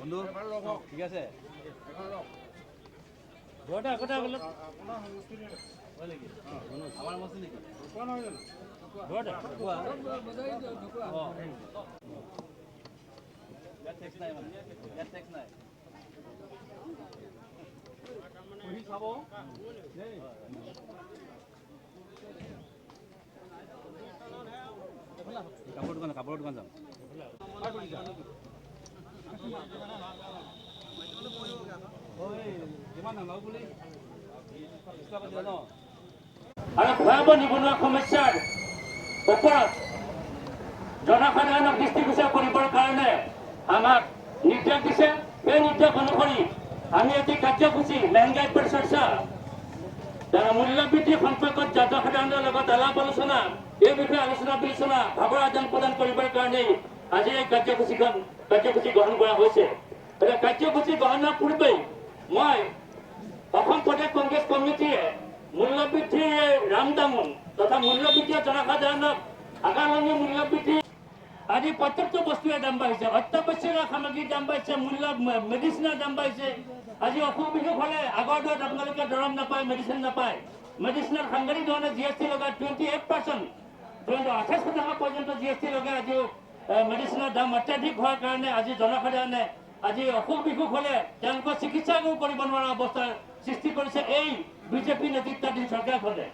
বন্ধু ঠিক আছে আমাৰ মস্তি নেকি নাই চাব কাপোৰৰ দোকান যাম আৰু ভয়াৱহ নিবনুৱা সমস্যাৰ ওপৰত জনসাধাৰণক দৃষ্টিগোচৰ কৰিবৰ কাৰণে আমাক নিৰ্দেশ দিছে। এই নিৰ্দেশ অনুসৰি আমি এটি কাৰ্যসূচী মেহংগাই पर চৰ্চা মূল্যবৃদ্ধি সম্পৰ্কত জনসাধাৰণৰ লগত আলাপ আলোচনা এই বিষয়ে আলোচনা বিলোচনা ভাৱৰ আদান প্ৰদান কৰিবৰ কাৰণে আজি এই কাৰ্যসূচী গ্ৰহণ কৰা হৈছে। কাৰ্যসূচী গ্ৰহণৰ পূৰ্বে মই অসম প্ৰদেশ কংগ্ৰেছ কমিটিয়ে মূল্যবৃদ্ধিৰ ৰামদামন তথা মূল্যবৃদ্ধিয়ে জনসাধাৰণক আগামী মূল্যবৃদ্ধি আজি প্ৰত্যেকটো বস্তুৱে দাম বাঢ়িছে। অত্যাৱশ্যকীয় সামগ্ৰীৰ দাম বাঢ়িছে, মেডিচিনৰ দাম বাঢ়িছে। আজি অসুখ বিসুখ হ'লে আগৰ দৰত আপোনালোকে দৰৱ নাপায়, মেডিচিন নাপায়। মেডিচিনত সাংঘাতিক ধৰণে GST লগাই 28% 28% পৰ্যন্ত GST লগাই আজি মেডিচিনৰ দাম অত্যাধিক হোৱাৰ কাৰণে আজি জনসাধাৰণে আজি অসুখ বিসুখ হ'লে তেওঁলোকৰ চিকিৎসা কৰিব নোৱাৰা অৱস্থাৰ সৃষ্টি কৰিছে এই বিজেপি নেতৃত্বাধীন চৰকাৰখনে।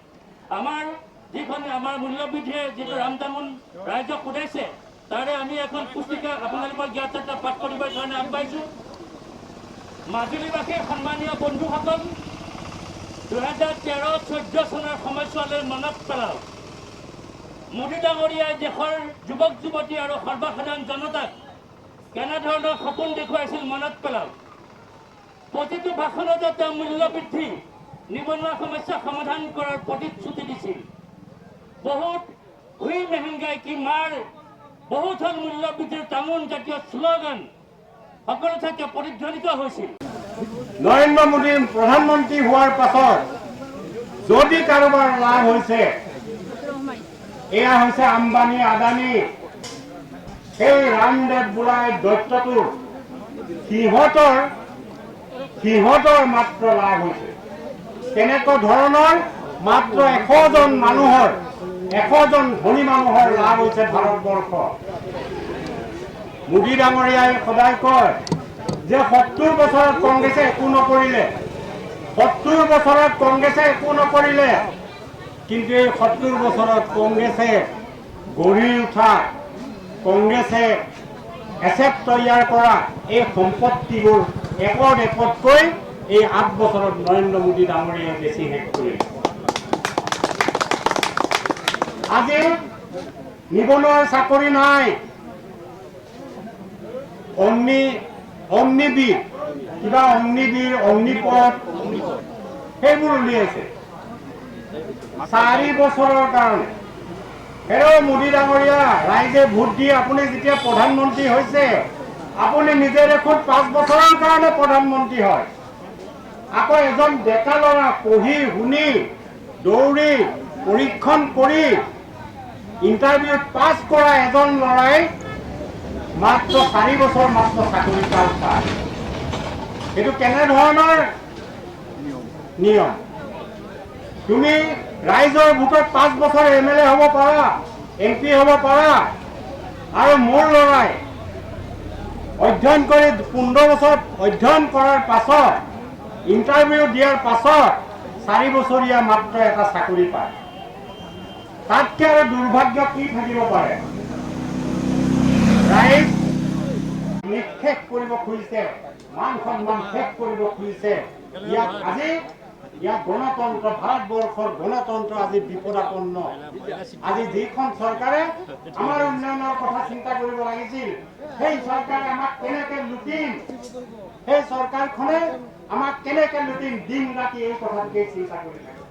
আমাৰ মূল্যবৃদ্ধিয়ে যিটো ৰামদামন ৰাইজক সোধাইছে তাৰে আমি এখন পুস্তিকা আপোনালোকৰ জ্ঞাত পাঠ কৰিবৰ কাৰণে আগবাঢ়িছোঁ। মাজুলীবাসীৰ সন্মানীয় বন্ধুসকল 2013-14 চনৰ সময়ছোৱালৈ মনত পেলাওক। মোদী ডাঙৰীয়াই দেশৰ যুৱক যুৱতী আৰু সৰ্বসাধাৰণ জনতাক কেনেধৰণৰ সপোন দেখুৱাইছিল মনত পেলাওক। প্ৰতিটো ভাষণতে তেওঁ মূল্যবৃদ্ধি নিবনুৱা সমস্যা সমাধান কৰাৰ প্ৰতিশ্ৰুতি দিছিল। বহুত হুই মেহংগাই কি মাৰ, বহুত হল মূল্যবৃদ্ধিৰ টামুন জাতীয় শ্লোগান সকলো ঠাইতে প্ৰতিধ্বনিত হৈছিল। নৰেন্দ্ৰ মোদী প্ৰধানমন্ত্ৰী হোৱাৰ পাছত যদি কাৰোবাৰ লাভ হৈছে এয়া হৈছে আম্বানী আদানী। সেই ৰামদেৱ বোলাই দৈত্যটো সিহঁতৰ মাত্ৰ লাভ হৈছে। তেনেকুৱা ধৰণৰ মাত্ৰ 100 জন মানুহৰ 100 জন ধনী মানুহৰ লাভ হৈছে ভাৰতবৰ্ষ। মোদী ডাঙৰীয়াই সদায় কয় যে 70 বছৰত কংগ্ৰেছে একো নকৰিলে, 70 বছৰত কংগ্ৰেছে একো নকৰিলে। কিন্তু এই 70 বছৰত কংগ্ৰেছে গঢ়ি উঠা, কংগ্ৰেছে এছেট তৈয়াৰ কৰা এই সম্পত্তিবোৰ একতকৈ এই 8 বছৰত নৰেন্দ্ৰ মোদী ডাঙৰীয়াই বেছি শেষ কৰিলে। আজি নিবনুৱাৰ চাকৰি নাই, অগ্নিবীৰ কিবা অগ্নিবীৰ অগ্নিপথ সেইবোৰ উলিয়াইছে 4 বছৰৰ কাৰণে। হেৰৌ মোদী ডাঙৰীয়া, ৰাইজে ভোট দি আপুনি যেতিয়া প্ৰধানমন্ত্ৰী হৈছে আপুনি নিজে দেখোন 5 বছৰৰ কাৰণে প্ৰধানমন্ত্ৰী হয়। আকৌ এজন ডেকা ল'ৰা পঢ়ি শুনি দৌৰি পৰীক্ষণ কৰি ইণ্টাৰভিউত পাছ কৰা এজন ল'ৰাই মাত্ৰ 4 বছৰ মাত্ৰ চাকৰি পায়। এইটো কেনেধৰণৰ নিয়ম? তুমি ৰাইজৰ ভোটত 5 বছৰ MLA হ'ব পাৰা, MP হ'ব পাৰা, আৰু মোৰ ল'ৰাই অধ্যয়ন কৰি 15 বছৰ অধ্যয়ন কৰাৰ পাছত ইণ্টাৰভিউ দিয়াৰ পাছত 4 বছৰীয়া মাত্ৰ এটা চাকৰি পায়। তাতকৈ আৰু দুৰ্ভাগ্য কি থাকিব পাৰে? ৰাইজ নিক্ষেপ কৰিব খুজিছে, মান সন্মান শেষ কৰিব খুজিছে। ইয়াত গণতন্ত্ৰ, ভাৰতবৰ্ষৰ গণতন্ত্ৰ আজি বিপদাপন্ন। আজি যিখন চৰকাৰে আমাৰ উন্নয়নৰ কথা চিন্তা কৰিব লাগিছিল সেই চৰকাৰে আমাক কেনেকৈ লুটিম, সেই চৰকাৰখনে আমাক কেনেকৈ লুটিম দিন ৰাতি এই কথাটোকে চিন্তা কৰি থাকে।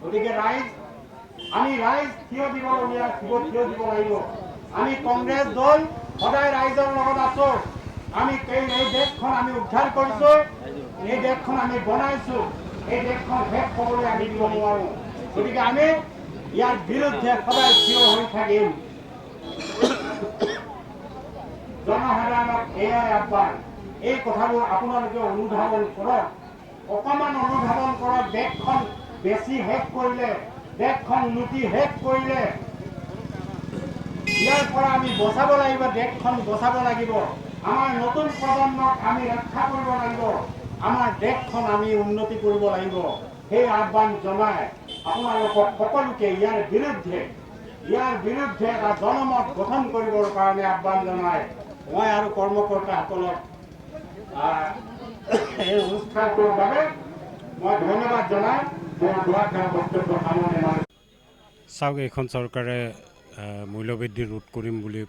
গতিকে আমি ৰাইজ থিয় দিব লাগিব। আমি কংগ্ৰেছ দল সদায় ৰাইজৰ লগত আছো। আমি এই দেশখন আমি উদ্ধাৰ কৰিছো, এই দেশখন আমি বনাইছো, এই দেশখন শেষ হ'বলৈ আমি দিব নোৱাৰো। গতিকে আমি ইয়াৰ বিৰুদ্ধে সদায় থিয় হৈ থাকিম। জনসাধাৰণক এয়াই আহ্বান। এই কথাবোৰ আপোনালোকে অনুধাৱন কৰক, অকণমান অনুধাৱন কৰক। দেশখন বেছি শেষ কৰিলে, দেশখন লুটি শেষ কৰিলে, ইয়াৰ পৰা আমি বচাব লাগিব, দেশখন বচাব লাগিব, আমাৰ নতুন প্ৰজন্মক আমি ৰক্ষা কৰিব লাগিব, আমাৰ দেশখন আমি উন্নতি কৰিব লাগিব। সেই আহ্বান জনাই আপোনালোকক সকলোকে ইয়াৰ বিৰুদ্ধে এটা জনমত গঠন কৰিবৰ কাৰণে আহ্বান জনাই মই আৰু কৰ্মকৰ্তাসকলক এই অনুষ্ঠানটোৰ বাবে মই ধন্যবাদ জনাই মোৰ দুআষাৰ বক্তব্য সামৰণি মাৰিছোঁ। চাওক, এইখন চৰকাৰে মূল্যবৃদ্ধি ৰোধ কৰিম বুলি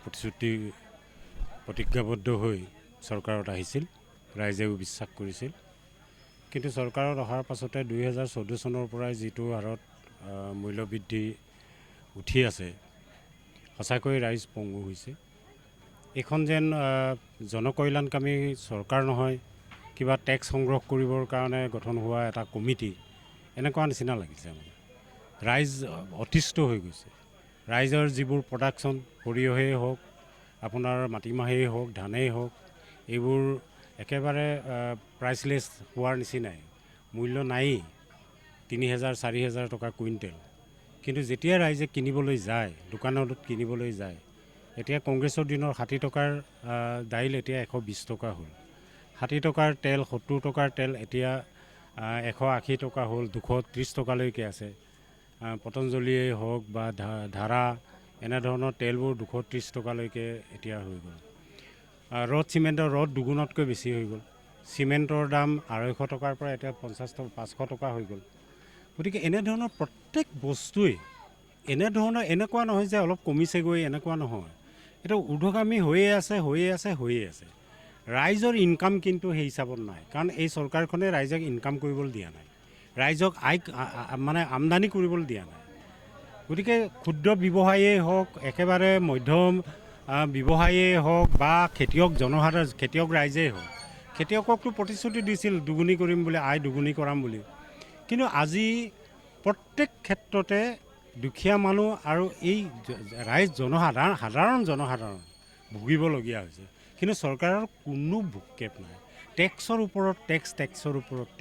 প্ৰতিজ্ঞাবদ্ধ হৈ চৰকাৰত আহিছিল, ৰাইজেও বিশ্বাস কৰিছিল। কিন্তু চৰকাৰত অহাৰ পাছতে 2014 চনৰ পৰাই যিটো হাৰত মূল্যবৃদ্ধি উঠি আছে, সঁচাকৈ ৰাইজ পংগু হৈছে। এইখন যেন জনকল্যাণকামী চৰকাৰ নহয়, কিবা টেক্স সংগ্ৰহ কৰিবৰ কাৰণে গঠন হোৱা এটা কমিটি, এনেকুৱা নিচিনা লাগিছে। মানে ৰাইজ অতিষ্ঠ হৈ গৈছে। ৰাইজৰ যিবোৰ প্ৰডাকশ্যন, সৰিয়হেই হওক, আপোনাৰ মাটিমাহেই হওক, ধানেই হওক, এইবোৰ একেবাৰে প্ৰাইচলেছ হোৱাৰ নিচিনাই, মূল্য নায়েই, 3000-4000 টকা কুইণ্টেল। কিন্তু যেতিয়া ৰাইজে কিনিবলৈ যায়, দোকানত কিনিবলৈ যায়, এতিয়া কংগ্ৰেছৰ দিনৰ 60 টকাৰ দাইল এতিয়া 120 টকা হ'ল, 60 টকাৰ তেল, 70 টকাৰ তেল এতিয়া 180 টকা হ'ল, 230 টকালৈকে আছে। পতঞ্জলীয়ে হওক বা ধাৰা, এনেধৰণৰ তেলবোৰ 230 টকালৈকে এতিয়া হৈ গ'ল। চিমেণ্টৰ ৰদ দুগুণতকৈ বেছি হৈ গ'ল। চিমেণ্টৰ দাম 250 টকাৰ পৰা এতিয়া 500 টকা হৈ গ'ল। গতিকে এনেধৰণৰ প্ৰত্যেক বস্তুৱেই এনেকুৱা নহয় যে অলপ কমিছেগৈ, এনেকুৱা নহয়। এইটো ঊৰ্ধ্বগামী হৈয়ে আছে। ৰাইজৰ ইনকাম কিন্তু সেই হিচাপত নাই, কাৰণ এই চৰকাৰখনে ৰাইজক ইনকাম কৰিবলৈ দিয়া নাই, ৰাইজক আমদানি কৰিবলৈ দিয়া নাই। গতিকে ক্ষুদ্ৰ ব্যৱসায়ীয়ে হওক, একেবাৰে মধ্যম ব্যৱসায়ীয়ে হওক বা খেতিয়ক ৰাইজেই হওক, খেতিয়ককতো প্ৰতিশ্ৰুতি দিছিল দুগুণী কৰিম বুলি, আয় দুগুণী কৰাম বুলি। কিন্তু আজি প্ৰত্যেক ক্ষেত্ৰতে দুখীয়া মানুহ আৰু এই ৰাইজ সাধাৰণ জনসাধাৰণ ভুগিবলগীয়া হৈছে। কিন্তু চৰকাৰৰ কোনো ভূক্ষেপ নাই। টেক্সৰ ওপৰত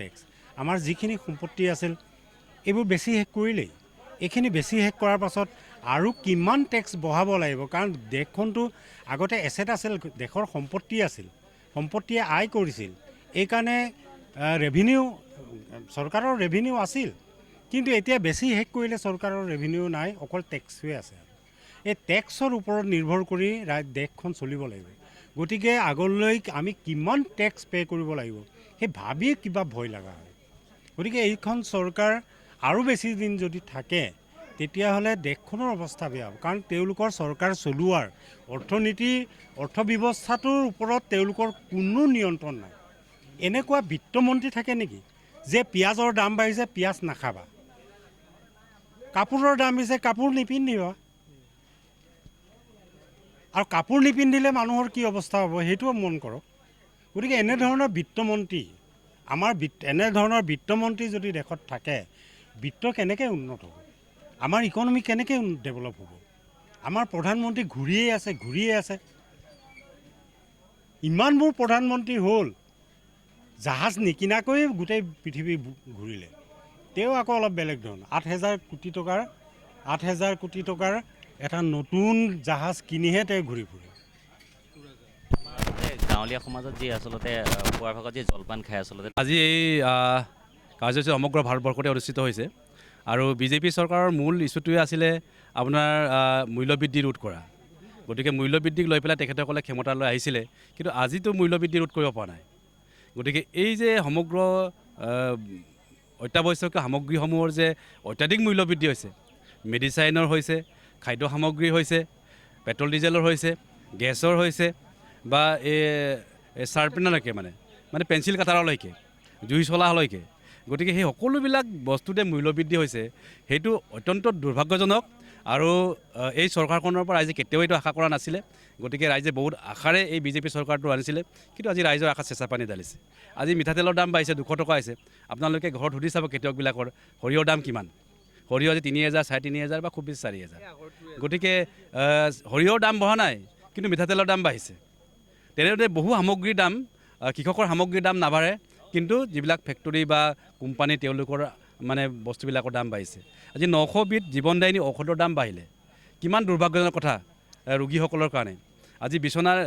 টেক্স। আমাৰ যিখিনি সম্পত্তি আছিল এইবোৰ বেছি শেষ কৰিলেই। এইখিনি বেছি শেষ কৰাৰ পাছত আৰু কিমান টেক্স বঢ়াব লাগিব, কাৰণ দেশখনতো আগতে এছেট আছিল, দেশৰ সম্পত্তি আছিল, সম্পত্তিয়ে আয় কৰিছিল। এইকাৰণে চৰকাৰৰ ৰেভিনিউ আছিল। কিন্তু এতিয়া বেছি শেষ কৰিলে চৰকাৰৰ ৰেভিনিউ নাই, অকল টেক্সটোৱে আছে। এই টেক্সৰ ওপৰত নিৰ্ভৰ কৰি দেশখন চলিব লাগিব। গতিকে আগলৈ আমি কিমান টেক্স পে' কৰিব লাগিব সেই ভাবিয়ে কিবা ভয় লগা হয়। গতিকে এইখন চৰকাৰ আৰু বেছি দিন যদি থাকে তেতিয়াহ'লে দেশখনৰ অৱস্থা বেয়া হ'ব, কাৰণ তেওঁলোকৰ চৰকাৰ চলোৱাৰ অৰ্থব্যৱস্থাটোৰ ওপৰত তেওঁলোকৰ কোনো নিয়ন্ত্ৰণ নাই। এনেকুৱা বিত্তমন্ত্ৰী থাকে নেকি যে পিঁয়াজৰ দাম বাঢ়িছে, পিঁয়াজ নাখাবা, কাপোৰৰ দাম বাঢ়িছে, কাপোৰ নিপিন্ধিবা। আৰু কাপোৰ নিপিন্ধিলে মানুহৰ কি অৱস্থা হ'ব সেইটোও মন কৰক। গতিকে এনেধৰণৰ বিত্তমন্ত্ৰী যদি দেশত থাকে, বিত্ত কেনেকৈ উন্নত হ'ব, আমাৰ ইকনমি কেনেকৈ ডেভেলপ হ'ব। আমাৰ প্ৰধানমন্ত্ৰী ঘূৰিয়ে আছে। ইমানবোৰ প্ৰধানমন্ত্ৰী হ'ল, জাহাজ নিকিনাকৈ গোটেই পৃথিৱী ঘূৰিলে। তেওঁ আকৌ অলপ বেলেগ ধৰণৰ 8,000 কোটি টকাৰ এটা নতুন জাহাজ কিনিহে তেওঁ ঘূৰি ফুৰে। গাঁৱলীয়া সমাজত যি আচলতে পুৱাৰ ভাগত যি জলপান খাই আচলতে আজি এই কাৰ্যসূচী সমগ্ৰ ভাৰতবৰ্ষতে অনুষ্ঠিত হৈছে। আৰু বিজেপি চৰকাৰৰ মূল ইছ্যুটোৱে আছিলে আপোনাৰ মূল্যবৃদ্ধি ৰোধ কৰা। গতিকে মূল্যবৃদ্ধিক লৈ পেলাই তেখেতসকলে ক্ষমতালৈ আহিছিলে, কিন্তু আজিতো মূল্যবৃদ্ধি ৰোধ কৰিব পৰা নাই। গতিকে এই যে সমগ্ৰ অত্যাৱশ্যকীয় সামগ্ৰীসমূহৰ যে অত্যাধিক মূল্যবৃদ্ধি হৈছে, মেডিচাইনৰ হৈছে, খাদ্য সামগ্ৰীৰ হৈছে, পেট্ৰল ডিজেলৰ হৈছে, গেছৰ হৈছে, বা এই চাৰ্পেনাৰলৈকে মানে পেঞ্চিল কাটাৰলৈকে, জুই চলালৈকে। গতিকে সেই সকলোবিলাক বস্তুতে মূল্যবৃদ্ধি হৈছে, সেইটো অত্যন্ত দুৰ্ভাগ্যজনক। আৰু এই চৰকাৰখনৰ পৰা ৰাইজে কেতিয়াও এইটো আশা কৰা নাছিলে। গতিকে ৰাইজে বহুত আশাৰে এই বিজেপি চৰকাৰটো আনিছিলে, কিন্তু আজি ৰাইজৰ আশা চেঁচা পানী ঢালিছে। আজি মিঠাতেলৰ দাম বাঢ়িছে, 200 টকা হৈছে। আপোনালোকে ঘৰত সুধি চাব খেতিয়কবিলাকৰ সৰিয়হৰ দাম কিমান। সৰিয়হ আজি 3,000, 3,500 বা খুব বেছি 4,000। গতিকে সৰিয়হৰ দাম বঢ়া নাই, কিন্তু মিঠাতেলৰ দাম বাঢ়িছে। তেনেদৰে বহু সামগ্ৰীৰ দাম কৃষকৰ সামগ্ৰীৰ দাম নাবাঢ়ে, কিন্তু যিবিলাক ফেক্টৰী বা কোম্পানী তেওঁলোকৰ মানে বস্তুবিলাকৰ দাম বাঢ়িছে। আজি 900 বিধ জীৱনদায়িনী ঔষধৰ দাম বাঢ়িলে, কিমান দুৰ্ভাগ্যজনক কথা ৰোগীসকলৰ কাৰণে। আজি বিচনাৰ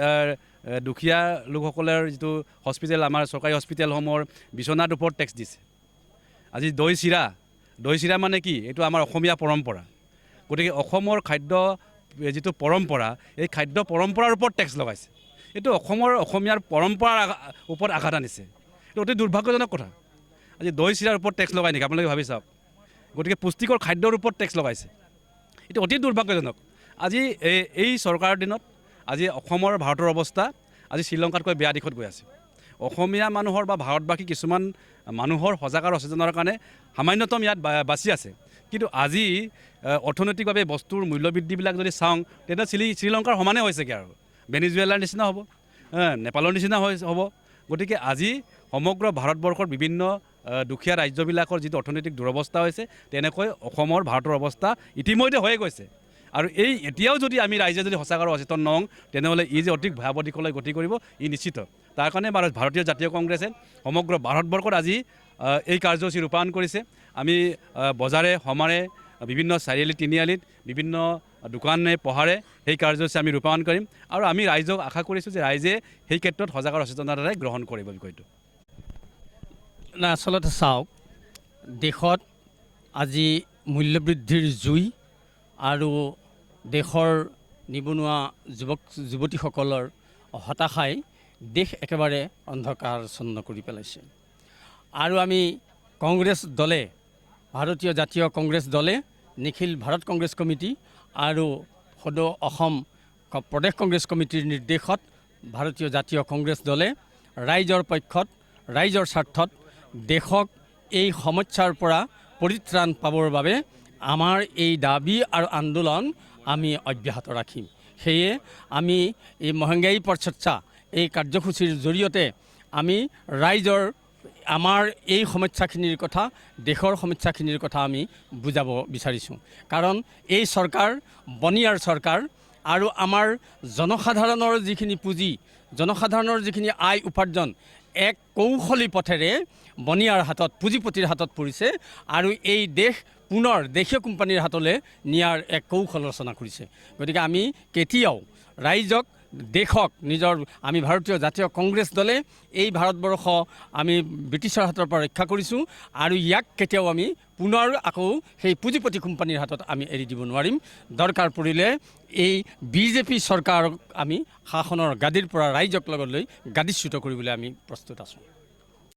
দুখীয়া লোকসকলৰ যিটো হস্পিটেল, আমাৰ চৰকাৰী হস্পিটেলসমূহৰ বিচনাৰ ওপৰত টেক্স দিছে। আজি দৈ চিৰা মানে কি, এইটো আমাৰ অসমীয়া পৰম্পৰা। গতিকে অসমৰ খাদ্য যিটো পৰম্পৰা, এই খাদ্য পৰম্পৰাৰ ওপৰত টেক্স লগাইছে। এইটো অসমীয়াৰ পৰম্পৰাৰ ওপৰত আঘাত আনিছে। এইটো অতি দুৰ্ভাগ্যজনক কথা। আজি দৈ চিৰাৰ ওপৰত টেক্স লগাই নেকি, আপোনালোকে ভাবি চাওক। গতিকে পুষ্টিকৰ খাদ্যৰ ওপৰত টেক্স লগাইছে, এইটো অতি দুৰ্ভাগ্যজনক। আজি এই চৰকাৰৰ দিনত আজি অসমৰ ভাৰতৰ অৱস্থা আজি শ্ৰীলংকাতকৈ বেয়া দিশত গৈ আছে। অসমীয়া মানুহৰ বা ভাৰতবাসী কিছুমান মানুহৰ সজাগ আৰু সচেতনৰ কাৰণে সামান্যতম ইয়াত বাচি আছে, কিন্তু আজি অৰ্থনৈতিকভাৱে বস্তুৰ মূল্যবৃদ্ধিবিলাক যদি চাওঁ তেতিয়া শ্ৰীলংকাৰ সমানে হৈছেগৈ আৰু ভেনিজুৱেলাৰ নিচিনা হ'ব, নেপালৰ নিচিনা হ'ব। গতিকে আজি সমগ্ৰ ভাৰতবৰ্ষৰ বিভিন্ন দুখীয়া ৰাজ্যবিলাকৰ যিটো অৰ্থনৈতিক দুৰৱস্থা হৈছে, তেনেকৈ অসমৰ ভাৰতৰ অৱস্থা ইতিমধ্যে হৈ গৈছে। আৰু এতিয়াও যদি আমি ৰাইজে যদি সঁচাকৈ সচেতন নহওঁ, তেনেহ'লে ই যে অধিক ভয়াৱহ দিশলৈ গতি কৰিব, ই নিশ্চিত। তাৰ কাৰণে ভাৰতীয় জাতীয় কংগ্ৰেছে সমগ্ৰ ভাৰতবৰ্ষত আজি এই কাৰ্যসূচী ৰূপায়ণ কৰিছে। আমি বজাৰে সমাৰে বিভিন্ন চাৰিআলি তিনিআলিত বিভিন্ন দোকানে পোহাৰে সেই কাৰ্যসূচী আমি ৰূপায়ণ কৰিম, আৰু আমি ৰাইজক আশা কৰিছোঁ যে ৰাইজে সেই ক্ষেত্ৰত সজাগ আৰু সচেতনতাৰে গ্ৰহণ কৰিব বিষয়টো। না, আচলতে চাওক, দেশত আজি মূল্যবৃদ্ধিৰ জুই আৰু দেশৰ নিবনুৱা যুৱক যুৱতীসকলৰ হতাশাই দেশ একেবাৰে অন্ধকাৰচ্ছন্ন কৰি পেলাইছে। আৰু আমি কংগ্ৰেছ দলে, ভাৰতীয় জাতীয় কংগ্ৰেছ দলে, নিখিল ভাৰত কংগ্ৰেছ কমিটি আৰু সদৌ অসম প্ৰদেশ কংগ্ৰেছ কমিটিৰ নিৰ্দেশত ভাৰতীয় জাতীয় কংগ্ৰেছ দলে ৰাইজৰ পক্ষত, ৰাইজৰ স্বাৰ্থত দেশক এই সমস্যাৰ পৰা পৰিত্ৰাণ পাবৰ বাবে আমাৰ এই দাবী আৰু আন্দোলন আমি অব্যাহত ৰাখিম। সেয়ে আমি এই মহংগাই পৰ চৰ্চা এই কাৰ্যসূচীৰ জৰিয়তে আমি ৰাইজৰ আমাৰ এই সমস্যাখিনিৰ কথা, দেশৰ সমস্যাখিনিৰ কথা আমি বুজাব বিচাৰিছোঁ। কাৰণ এই চৰকাৰ বনিয়াৰ চৰকাৰ, আৰু আমাৰ জনসাধাৰণৰ যিখিনি পুঁজি, জনসাধাৰণৰ যিখিনি আয় উপাৰ্জন এক কৌশলী পথেৰে বনিয়াৰ হাতত, পুঁজিপতিৰ হাতত পৰিছে, আৰু এই দেশ পুনৰ দেশীয় কোম্পানীৰ হাতলৈ নিয়াৰ এক কৌশল ৰচনা কৰিছে। গতিকে আমি কেতিয়াও ৰাইজক, দেশক, আমি ভাৰতীয় জাতীয় কংগ্ৰেছ দলে এই ভাৰতবৰ্ষ আমি ব্ৰিটিছৰ হাতৰ পৰা ৰক্ষা কৰিছোঁ, আৰু ইয়াক কেতিয়াও আমি পুনৰ আকৌ সেই পুঁজিপতি কোম্পানীৰ হাতত আমি এৰি দিব নোৱাৰিম। দৰকাৰ পৰিলে এই বিজেপি চৰকাৰক আমি শাসনৰ গাদীৰ পৰা ৰাইজক লগত লৈ গাদীচ্যুত কৰিবলৈ আমি প্ৰস্তুত আছোঁ।